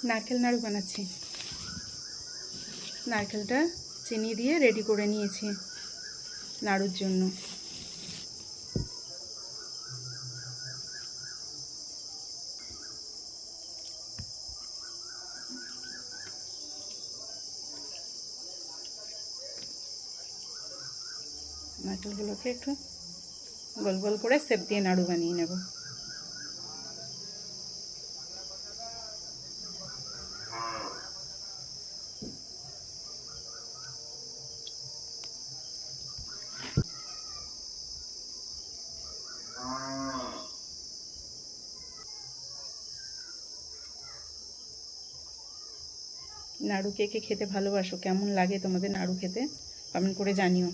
নারকেল নাড়ু বানাচ্ছি। নারকেলটা চিনি দিয়ে রেডি করে নিয়েছি নাড়ুর জন্য। নারকেলগুলোকে একটু গোল গোল করে শেপ দিয়ে নাড়ু বানিয়ে নেব। নাড়ু কে কে খেতে ভালোবাসো, কেমন লাগে তোমাদের নাড়ু খেতে কমেন্ট করে জানিও।